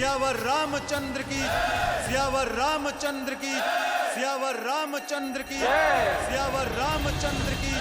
सियावर रामचंद्र की, सियावर रामचंद्र की, सियावर रामचंद्र की, सियावर रामचंद्र की।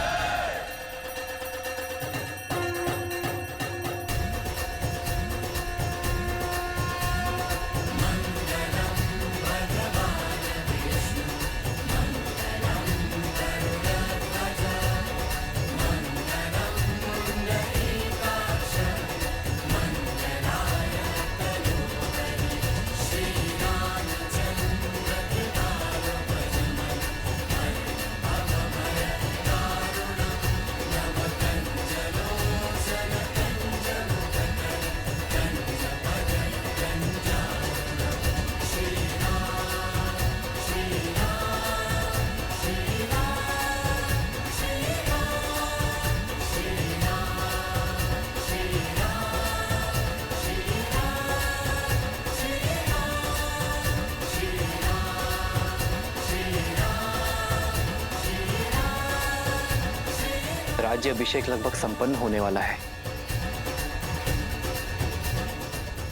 राज्य अभिषेक लगभग संपन्न होने वाला है,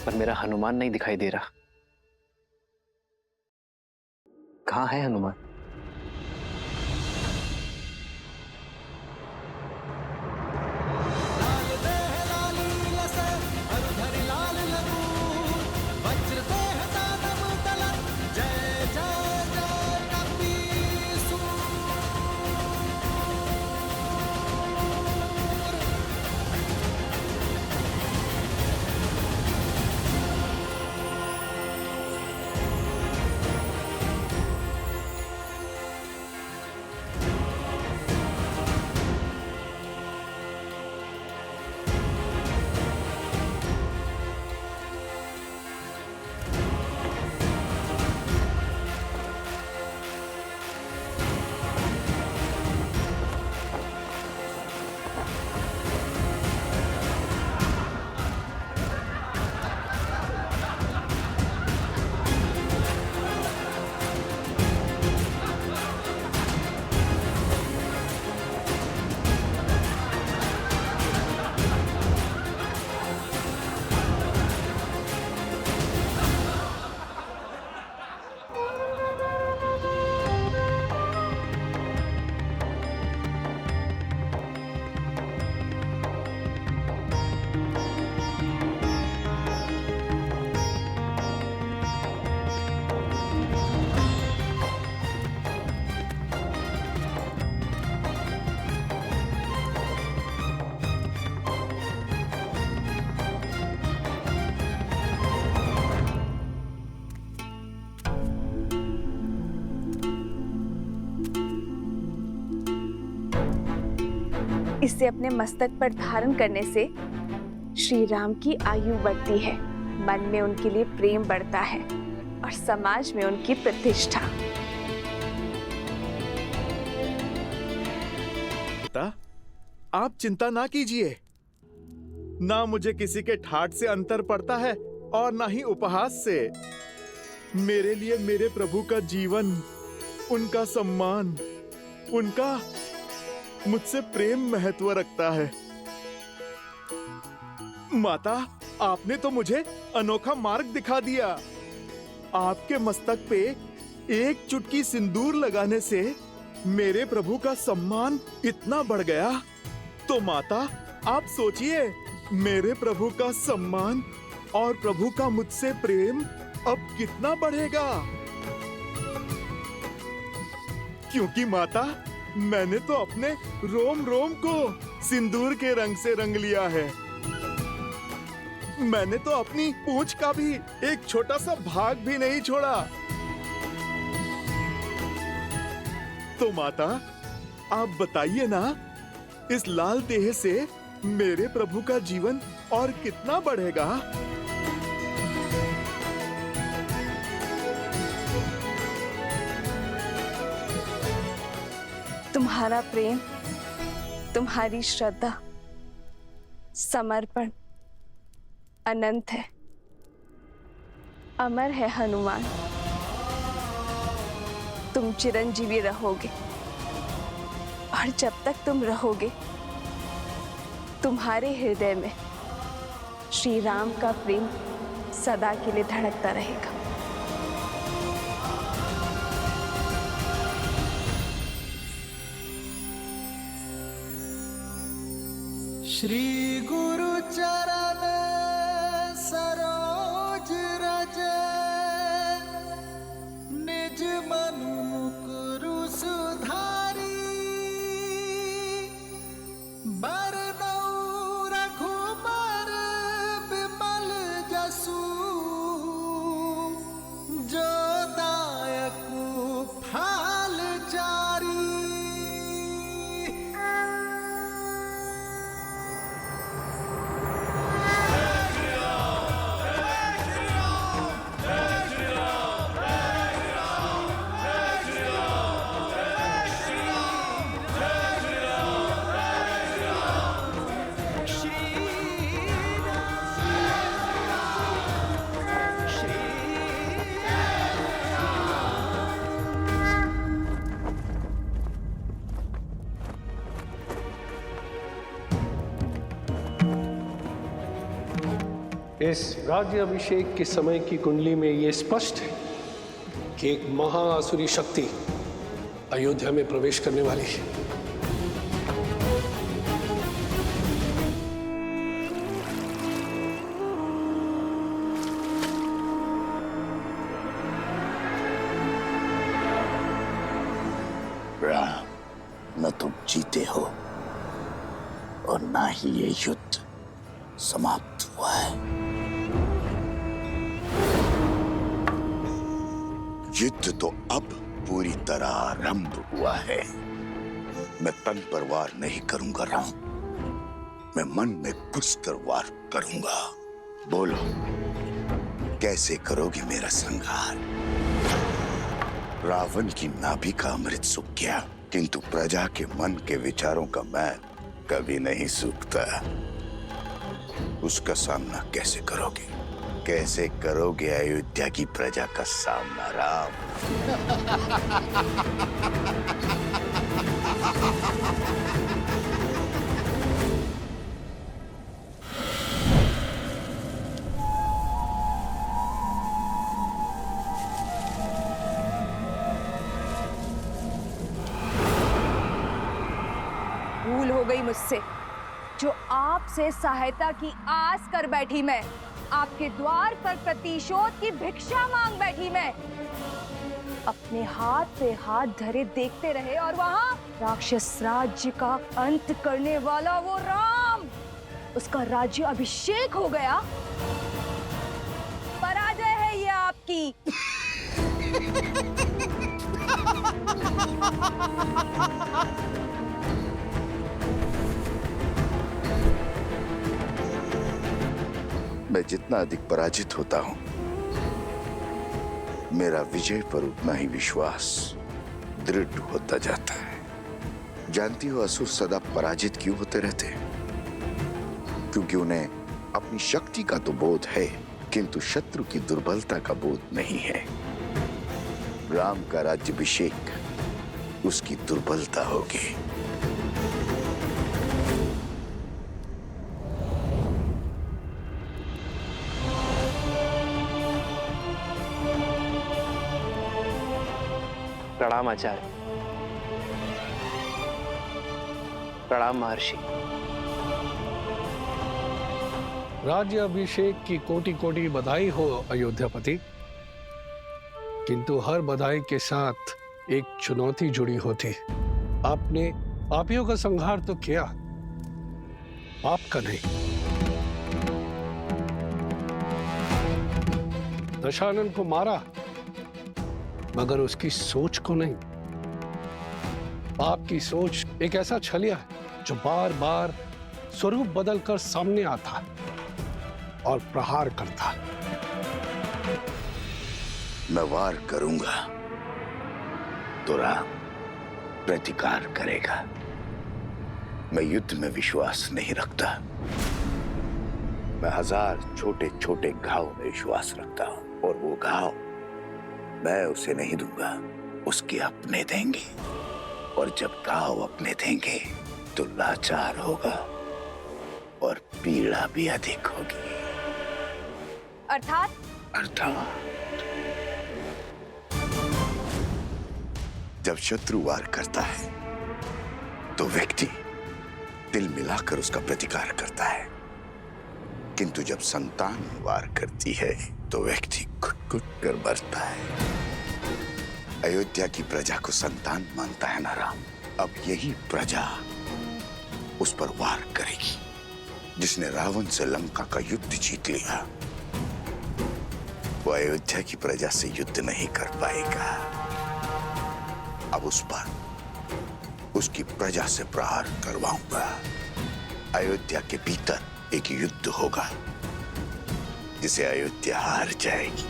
पर मेरा हनुमान नहीं दिखाई दे रहा। कहाँ है हनुमान? इसे अपने मस्तक पर धारण करने से श्री राम की आयु बढ़ती है, मन में उनके लिए प्रेम बढ़ता है और समाज में उनकी प्रतिष्ठा। पिता, आप चिंता ना कीजिए। ना मुझे किसी के ठाठ से अंतर पड़ता है और ना ही उपहास से। मेरे लिए मेरे प्रभु का जीवन, उनका सम्मान, उनका मुझसे प्रेम महत्व रखता है। माता, आपने तो मुझे अनोखा मार्ग दिखा दिया। आपके मस्तक पे एक चुटकी सिंदूर लगाने से मेरे प्रभु का सम्मान इतना बढ़ गया। तो माता, आप सोचिए, मेरे प्रभु का सम्मान और प्रभु का मुझसे प्रेम अब कितना बढ़ेगा। क्योंकि माता, मैंने तो अपने रोम रोम को सिंदूर के रंग से रंग लिया है। मैंने तो अपनी पूंछ का भी एक छोटा सा भाग भी नहीं छोड़ा। तो माता, आप बताइए ना, इस लाल देह से मेरे प्रभु का जीवन और कितना बढ़ेगा। तुम्हारा प्रेम, तुम्हारी श्रद्धा, समर्पण अनंत है, अमर है हनुमान। तुम चिरंजीवी रहोगे और जब तक तुम रहोगे, तुम्हारे हृदय में श्री राम का प्रेम सदा के लिए धड़कता रहेगा। श्री गुरु चरण सरोज रज निज मनु मुकुरु सुधारी बरनौ रघुबर विमल जसु जो दायकु फल चारी। इस राज्य अभिषेक के समय की कुंडली में यह स्पष्ट है कि एक महाआसुरी शक्ति अयोध्या में प्रवेश करने वाली है। राम, न तुम जीते हो और ना ही ये युद्ध समाप्त हुआ है। युद्ध तो अब पूरी तरह आरंभ हुआ है। मैं तन पर वार नहीं करूंगा राम, मैं मन में घुसकर वार करूंगा। बोलो, कैसे करोगे मेरा संहार? रावण की नाभि का अमृत सूख गया, किंतु प्रजा के मन के विचारों का मैल कभी नहीं सूखता। उसका सामना कैसे करोगे? कैसे करोगे अयोध्या की प्रजा का सामना राम? भूल हो गई मुझसे, जो आपसे सहायता की आस कर बैठी मैं, आपके द्वार पर प्रतिशोध की भिक्षा मांग बैठी मैं। अपने हाथ पे हाथ धरे देखते रहे और वहां राक्षस राज्य का अंत करने वाला वो राम, उसका राज्य अभिषेक हो गया। पराजय है ये आपकी। मैं जितना अधिक पराजित होता हूं, मेरा विजय पर उतना ही विश्वास दृढ़ होता जाता है। जानती हो असुर सदा पराजित क्यों होते रहते हैं? क्योंकि उन्हें अपनी शक्ति का तो बोध है, किंतु शत्रु की दुर्बलता का बोध नहीं है। राम का राज्याभिषेक उसकी दुर्बलता होगी। प्रणाम आचार्य। प्रणाम महर्षि। राज्य अभिषेक की कोटि कोटि बधाई हो अयोध्यापति, किंतु हर बधाई के साथ एक चुनौती जुड़ी होती। आपने पापियों का संहार तो किया, पाप का नहीं। दशानन को मारा, मगर उसकी सोच को नहीं। पाप की सोच एक ऐसा छलिया है जो बार बार स्वरूप बदलकर सामने आता और प्रहार करता। मैं वार करूंगा तो राम प्रतिकार करेगा। मैं युद्ध में विश्वास नहीं रखता, मैं 1000 छोटे छोटे घाव में विश्वास रखता हूं, और वो घाव मैं उसे नहीं दूंगा, उसके अपने देंगे। और जब घाव अपने देंगे तो लाचार होगा और पीड़ा भी अधिक होगी। अर्थात जब शत्रु वार करता है तो व्यक्ति दिल मिलाकर उसका प्रतिकार करता है, किंतु जब संतान वार करती है तो व्यक्ति घुट-घुट कर मरता है। अयोध्या की प्रजा को संतान मानता है ना राम। अब यही प्रजा उस पर वार करेगी। जिसने रावण से लंका का युद्ध जीत लिया वो अयोध्या की प्रजा से युद्ध नहीं कर पाएगा। अब उस पर उसकी प्रजा से प्रहार करवाऊंगा। अयोध्या के भीतर एक युद्ध होगा जिसे अयोध्या हार जाएगी।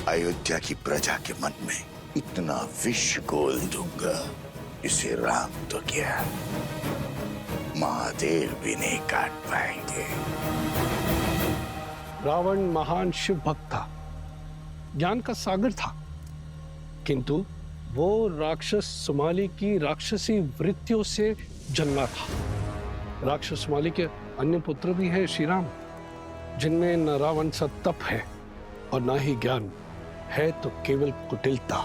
अयोध्या की प्रजा के मन में इतना विष घोल दूंगा जिसे राम तो क्या महादेव भी नहीं काट पाएंगे। रावण महान शिव भक्त था, ज्ञान का सागर था, किंतु वो राक्षस सुमाली की राक्षसी वृत्तियों से जन्मा था। राक्षस सुमाली के अन्य पुत्र भी हैं श्री राम, जिनमें न रावण सा तप है और न ही ज्ञान है, तो केवल कुटिलता।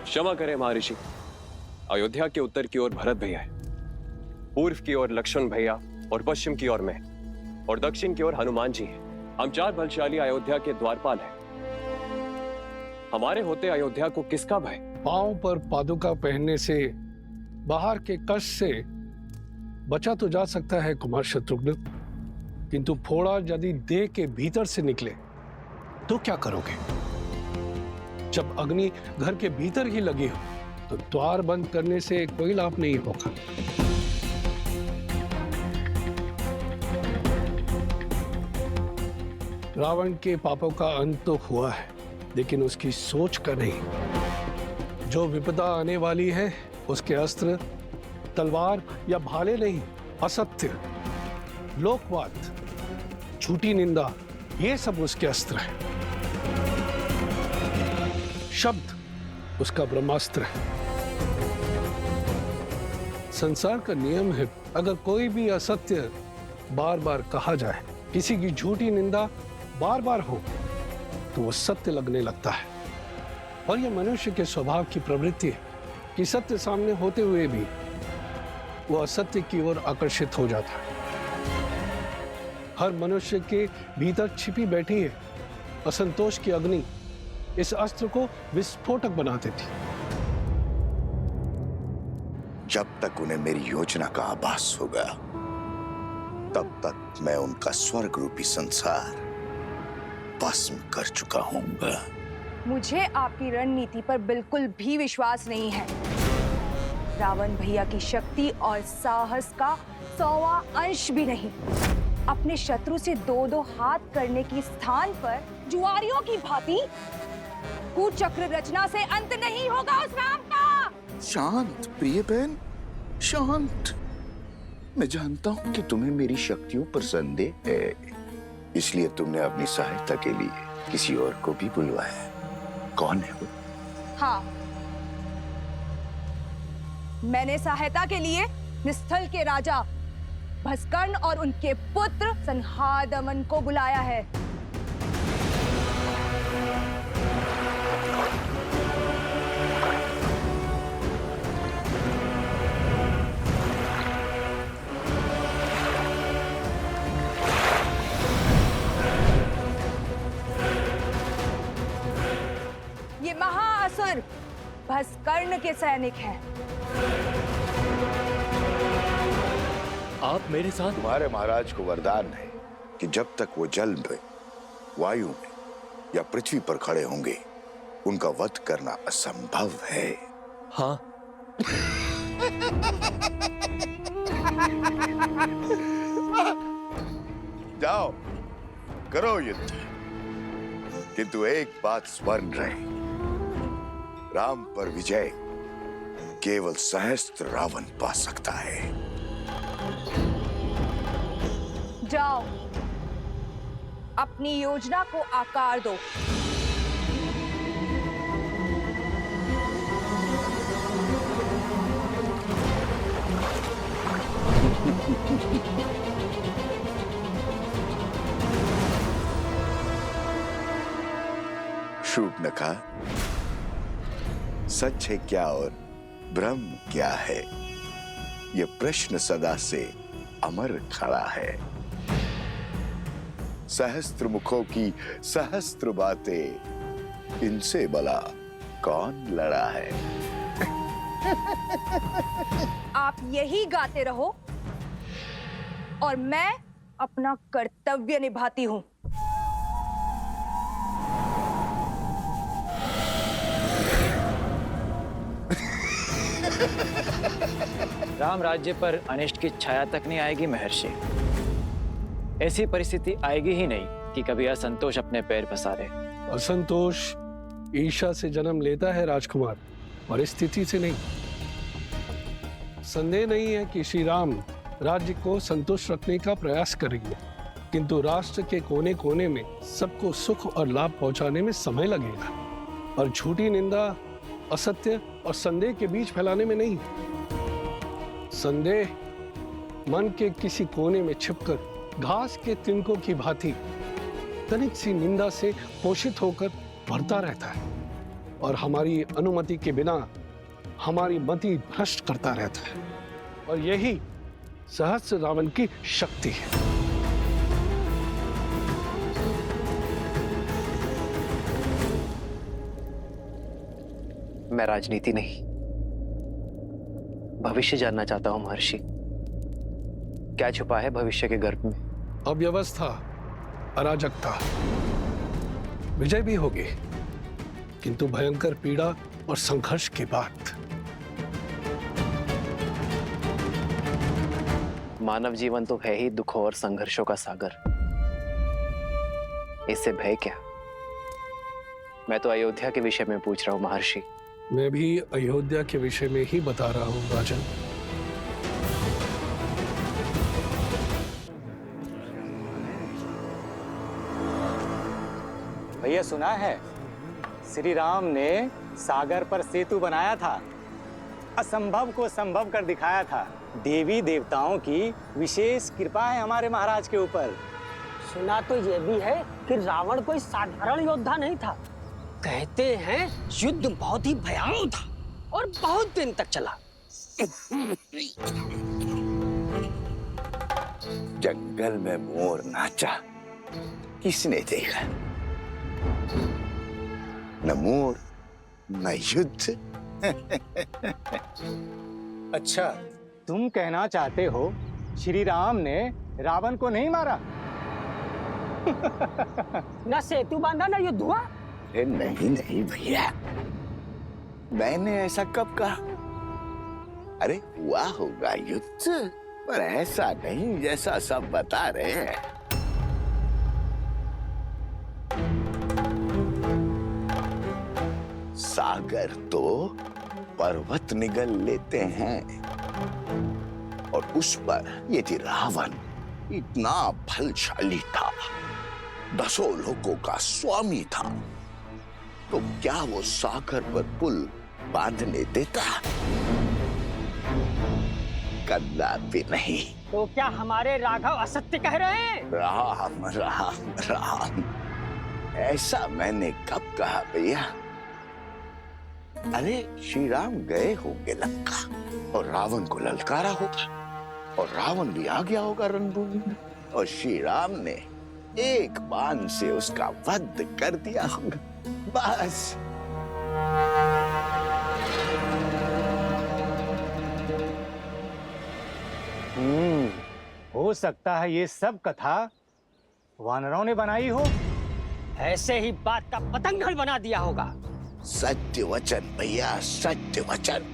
क्षमा करें महर्षि, अयोध्या के उत्तर की ओर भरत भैया है, पूर्व की ओर लक्ष्मण भैया और पश्चिम की ओर मैं, और दक्षिण की ओर हनुमान जी हैं। हम 4 बलशाली अयोध्या के द्वारपाल हैं। हमारे होते अयोध्या को किसका भय? पांव पर पादुका पहनने से, बाहर के कष्ट से बचा तो जा सकता है कुमार शत्रुघ्न, किंतु फोड़ा यदि देह के भीतर से निकले तो क्या करोगे? जब अग्नि घर के भीतर ही लगी हो तो द्वार बंद करने से कोई लाभ नहीं होगा। रावण के पापों का अंत तो हुआ है, लेकिन उसकी सोच का नहीं। जो विपदा आने वाली है उसके अस्त्र तलवार या भाले नहीं, असत्य, लोकवाद, झूठी निंदा, ये सब उसके अस्त्र है। शब्द उसका ब्रह्मास्त्र है। संसार का नियम है, अगर कोई भी असत्य बार बार कहा जाए, किसी की झूठी निंदा बार बार हो, तो वो सत्य लगने लगता है। और यह मनुष्य के स्वभाव की प्रवृत्ति है कि सत्य सामने होते हुए भी वो असत्य की ओर आकर्षित हो जाता है। हर मनुष्य के भीतर छिपी बैठी है असंतोष की अग्नि, इस अस्त्र को विस्फोटक बना देती। जब तक उन्हें मेरी योजना का आभास होगा तब तक मैं उनका स्वर्ग रूपी संसार भस्म कर चुका हूंगा। मुझे आपकी रणनीति पर बिल्कुल भी विश्वास नहीं है। रावण भैया की शक्ति और साहस का 100वां अंश भी नहीं। अपने शत्रु से 2-2 हाथ करने की स्थान पर जुआरियों की भांति कुचक्र रचना से अंत नहीं होगा उस राम का। शांत प्रिय बहन, शांत। मैं जानता हूं कि तुम्हें मेरी शक्तियों पर संदेह है, इसलिए तुमने अपनी सहायता के लिए किसी और को भी बुलवाया। कौन है वो? हाँ, मैंने सहायता के लिए निस्थल के राजा भस्कर्ण और उनके पुत्र संहादमन को बुलाया है। ये महाअसुर भस्कर्ण के सैनिक हैं। आप मेरे साथ? तुम्हारे महाराज को वरदान है कि जब तक वो जल में, वायु में या पृथ्वी पर खड़े होंगे उनका वध करना असंभव है। हाँ। जाओ करो युद्ध, किंतु एक बात स्मरण रहे, राम पर विजय केवल सहस्त्र रावण पा सकता है। जाओ, अपनी योजना को आकार दो। शूर्पणखा, सच है क्या और भ्रम क्या है, यह प्रश्न सदा से अमर खड़ा है। सहस्त्र मुखों की सहस्त्र बातें, इनसे भला कौन लड़ा है। आप यही गाते रहो और मैं अपना कर्तव्य निभाती हूं। राम राज्य पर अनिष्ट की छाया तक नहीं आएगी महर्षि। ऐसी परिस्थिति आएगी ही नहीं कि कभी असंतोष अपने पैर पसारे। असंतोष ईर्ष्या से जन्म लेता है राजकुमार, परिस्थिति से नहीं। संदेह नहीं है कि श्री राम राज्य को संतुष्ट रखने का प्रयास करेंगे, किंतु राष्ट्र के कोने कोने में सबको सुख और लाभ पहुंचाने में समय लगेगा, और झूठी निंदा, असत्य और संदेह के बीच फैलाने में नहीं। संदेह मन के किसी कोने में छिपकर घास के तिनकों की भांति तनिक सी निंदा से पोषित होकर बढ़ता रहता है और हमारी अनुमति के बिना हमारी मति भ्रष्ट करता रहता है, और यही सहस्त्र रावण की शक्ति है। मैं राजनीति नहीं, भविष्य जानना चाहता हूं महर्षि। क्या छुपा है भविष्य के गर्भ में? अव्यवस्था, अराजकता, विजय भी होगी, किंतु भयंकर पीड़ा और संघर्ष के बाद। मानव जीवन तो है ही दुखों और संघर्षों का सागर, इससे भय क्या? मैं तो अयोध्या के विषय में पूछ रहा हूं महर्षि। मैं भी अयोध्या के विषय में ही बता रहा हूं राजन। भैया सुना है, श्री राम ने सागर पर सेतु बनाया था, असंभव को संभव कर दिखाया था। देवी देवताओं की विशेष कृपा है हमारे महाराज के ऊपर। सुना तो ये भी है कि रावण कोई साधारण योद्धा नहीं था। कहते हैं युद्ध बहुत ही भयावह था और बहुत दिन तक चला। जंगल में मोर नाचा, किसने देखा? न मोर न युद्ध। अच्छा, तुम कहना चाहते हो श्री राम ने रावण को नहीं मारा? न सेतु बांधा न युद्ध हुआ। नहीं नहीं भैया, मैंने ऐसा कब कहा? अरे हुआ होगा युद्ध, पर ऐसा नहीं जैसा सब बता रहे हैं। सागर तो पर्वत निगल लेते हैं, और उस पर यदि रावण इतना बलशाली था, 10 लोगों का स्वामी था, तो क्या वो सागर पर पुल बांधने देता? कदापि नहीं। तो क्या हमारे राघव असत्य कह रहे हैं? राम राम राम, ऐसा मैंने कब कहा भैया? अरे श्री राम गए होंगे लंका और रावण को ललकारा होगा, और रावण भी आ गया होगा रणभूमि में, और श्री राम ने एक बाण से उसका वध कर दिया होगा, बस। हो सकता है ये सब कथा वानरों ने बनाई हो। ऐसे ही बात का पतंगड़ बना दिया होगा। सत्य वचन भैया, सत्य वचन।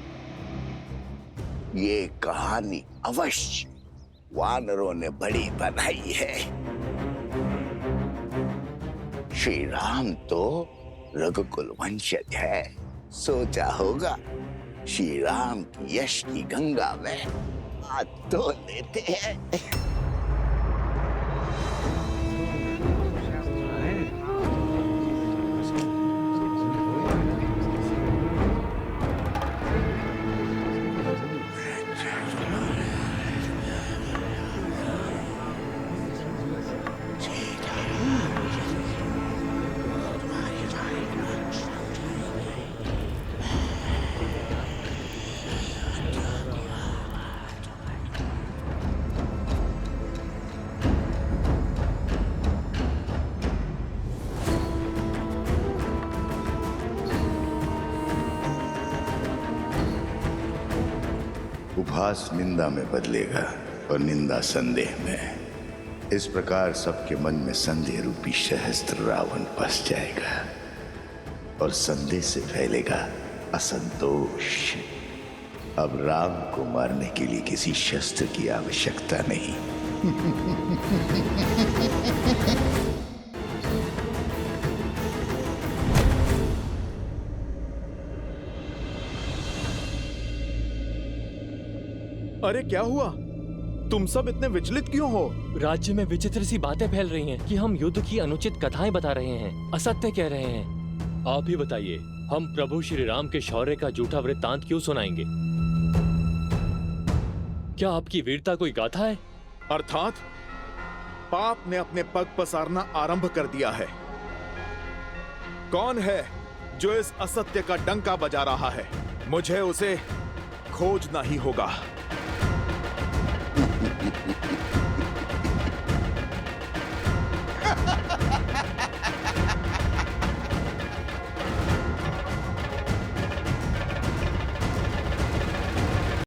ये कहानी अवश्य वानरों ने बड़ी बनाई है। श्री राम तो रघुकुल वंशज है, सोचा होगा श्री राम की यश की गंगा में हाथ धो लेते हैं। उपहास निंदा में बदलेगा और निंदा संदेह में। इस प्रकार सबके मन में संदेह रूपी सहस्त्र रावण बस जाएगा और संदेह से फैलेगा असंतोष। अब राम को मारने के लिए किसी शस्त्र की आवश्यकता नहीं। अरे क्या हुआ? तुम सब इतने विचलित क्यों हो? राज्य में विचित्र सी बातें फैल रही हैं कि हम युद्ध की अनुचित कथाएं बता रहे हैं, असत्य कह रहे हैं। आप ही बताइए, हम प्रभु श्री राम के शौर्य का झूठा वृत्तांत क्यों सुनाएंगे? क्या आपकी वीरता कोई गाथा है? अर्थात पाप ने अपने पग पसारना आरंभ कर दिया है। कौन है जो इस असत्य का डंका बजा रहा है? मुझे उसे खोजना ही होगा।